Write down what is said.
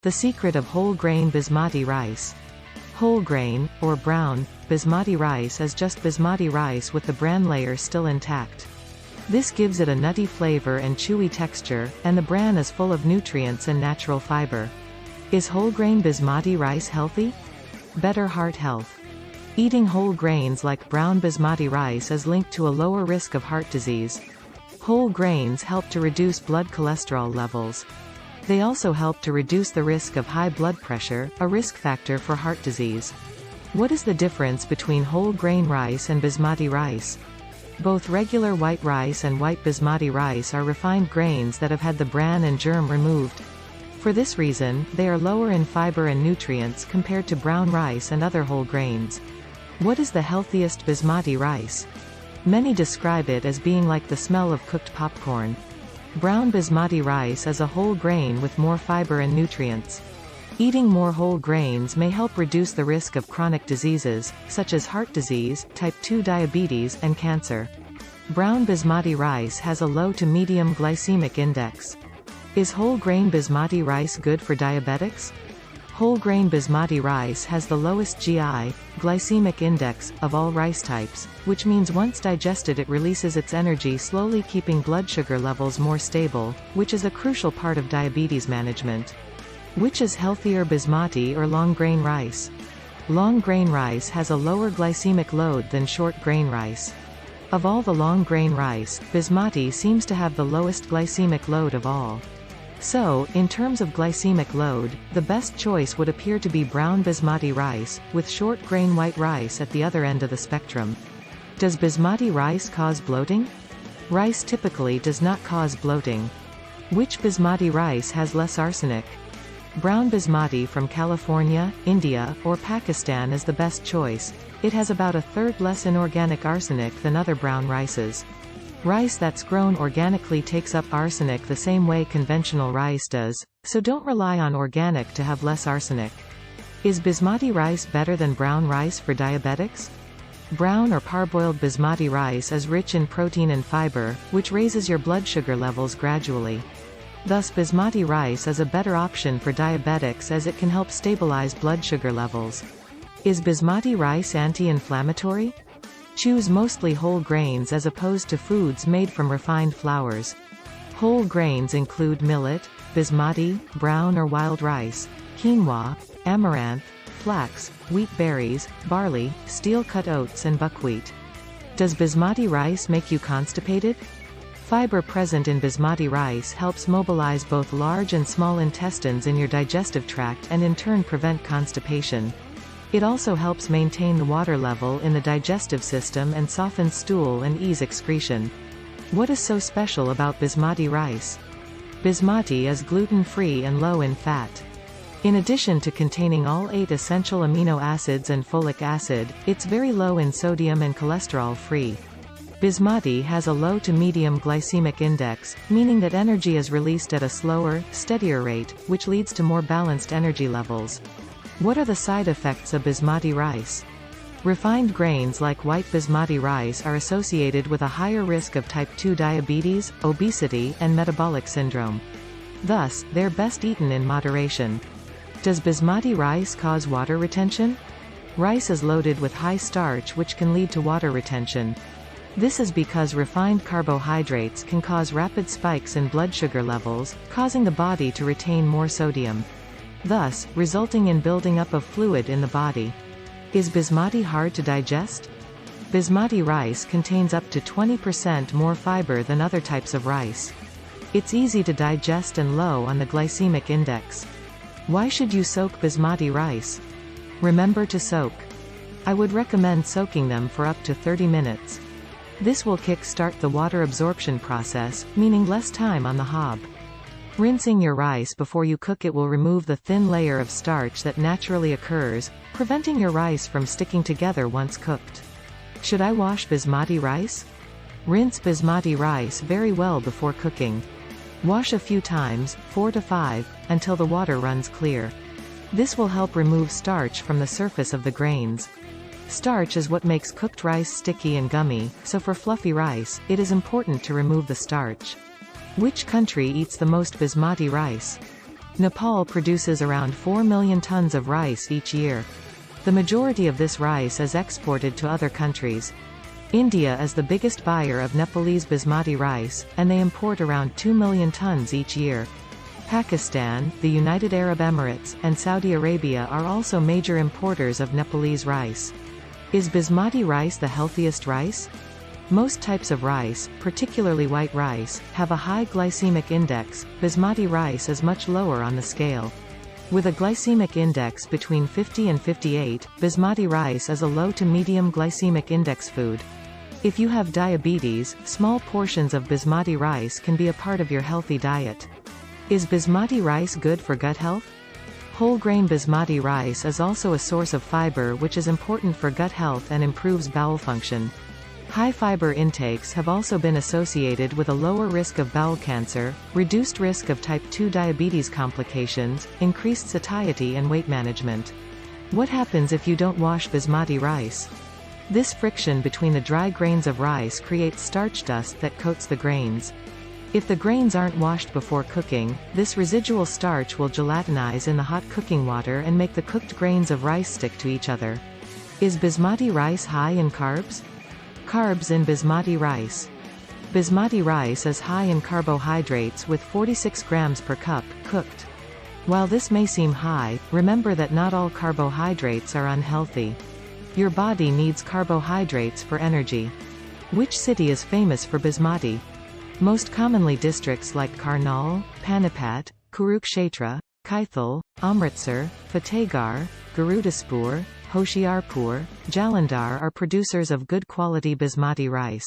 The secret of whole grain basmati rice. Whole grain, or brown, basmati rice is just basmati rice with the bran layer still intact. This gives it a nutty flavor and chewy texture, and the bran is full of nutrients and natural fiber. Is whole grain basmati rice healthy? Better heart health. Eating whole grains like brown basmati rice is linked to a lower risk of heart disease. Whole grains help to reduce blood cholesterol levels. They also help to reduce the risk of high blood pressure, a risk factor for heart disease. What is the difference between whole grain rice and basmati rice? Both regular white rice and white basmati rice are refined grains that have had the bran and germ removed. For this reason, they are lower in fiber and nutrients compared to brown rice and other whole grains. What is the healthiest basmati rice? Many describe it as being like the smell of cooked popcorn. Brown basmati rice is a whole grain with more fiber and nutrients. Eating more whole grains may help reduce the risk of chronic diseases, such as heart disease, type 2 diabetes, and cancer. Brown basmati rice has a low to medium glycemic index. Is whole grain basmati rice good for diabetics? Whole grain basmati rice has the lowest GI, glycemic index, of all rice types, which means once digested it releases its energy slowly, keeping blood sugar levels more stable, which is a crucial part of diabetes management. Which is healthier, basmati or long grain rice? Long grain rice has a lower glycemic load than short grain rice. Of all the long grain rice, basmati seems to have the lowest glycemic load of all. So, in terms of glycemic load, the best choice would appear to be brown basmati rice, with short grain white rice at the other end of the spectrum. Does basmati rice cause bloating? Rice typically does not cause bloating. Which basmati rice has less arsenic? Brown basmati from California, India, or Pakistan is the best choice. It has about a third less inorganic arsenic than other brown rices. Rice that's grown organically takes up arsenic the same way conventional rice does, so don't rely on organic to have less arsenic. Is basmati rice better than brown rice for diabetics? Brown or parboiled basmati rice is rich in protein and fiber, which raises your blood sugar levels gradually. Thus basmati rice is a better option for diabetics as it can help stabilize blood sugar levels. Is basmati rice anti-inflammatory? Choose mostly whole grains as opposed to foods made from refined flours. Whole grains include millet, basmati, brown or wild rice, quinoa, amaranth, flax, wheat berries, barley, steel-cut oats and buckwheat. Does basmati rice make you constipated? Fiber present in basmati rice helps mobilize both large and small intestines in your digestive tract and in turn prevent constipation. It also helps maintain the water level in the digestive system and softens stool and ease excretion. What is so special about basmati rice? Basmati is gluten-free and low in fat. In addition to containing all 8 essential amino acids and folic acid, it's very low in sodium and cholesterol-free. Basmati has a low to medium glycemic index, meaning that energy is released at a slower, steadier rate, which leads to more balanced energy levels. What are the side effects of basmati rice? Refined grains like white basmati rice are associated with a higher risk of type 2 diabetes, obesity, and metabolic syndrome. Thus, they're best eaten in moderation. Does basmati rice cause water retention? Rice is loaded with high starch which can lead to water retention. This is because refined carbohydrates can cause rapid spikes in blood sugar levels, causing the body to retain more sodium, thus resulting in building up of fluid in the body. Is basmati hard to digest? Basmati rice contains up to 20% more fiber than other types of rice. It's easy to digest and low on the glycemic index. Why should you soak basmati rice? Remember to soak. I would recommend soaking them for up to 30 minutes. This will kick-start the water absorption process, meaning less time on the hob. Rinsing your rice before you cook it will remove the thin layer of starch that naturally occurs, preventing your rice from sticking together once cooked. Should I wash basmati rice? Rinse basmati rice very well before cooking. Wash a few times, 4 to 5, until the water runs clear. This will help remove starch from the surface of the grains. Starch is what makes cooked rice sticky and gummy, so for fluffy rice, it is important to remove the starch. Which country eats the most basmati rice? Nepal produces around 4 million tons of rice each year. The majority of this rice is exported to other countries. India is the biggest buyer of Nepalese basmati rice, and they import around 2 million tons each year. Pakistan, the United Arab Emirates, and Saudi Arabia are also major importers of Nepalese rice. Is basmati rice the healthiest rice? Most types of rice, particularly white rice, have a high glycemic index. Basmati rice is much lower on the scale. With a glycemic index between 50 and 58, basmati rice is a low to medium glycemic index food. If you have diabetes, small portions of basmati rice can be a part of your healthy diet. Is basmati rice good for gut health? Wholegrain basmati rice is also a source of fiber, which is important for gut health and improves bowel function. High fiber intakes have also been associated with a lower risk of bowel cancer, reduced risk of type 2 diabetes complications, increased satiety and weight management. What happens if you don't wash basmati rice? This friction between the dry grains of rice creates starch dust that coats the grains. If the grains aren't washed before cooking, this residual starch will gelatinize in the hot cooking water and make the cooked grains of rice stick to each other. Is basmati rice high in carbs? Carbs in basmati rice. Basmati rice is high in carbohydrates with 46 grams per cup, cooked. While this may seem high, remember that not all carbohydrates are unhealthy. Your body needs carbohydrates for energy. Which city is famous for basmati? Most commonly districts like Karnal, Panipat, Kurukshetra, Kaithal, Amritsar, Fatehgarh, Gurudhaspur, Hoshiarpur, Jalandhar are producers of good quality basmati rice.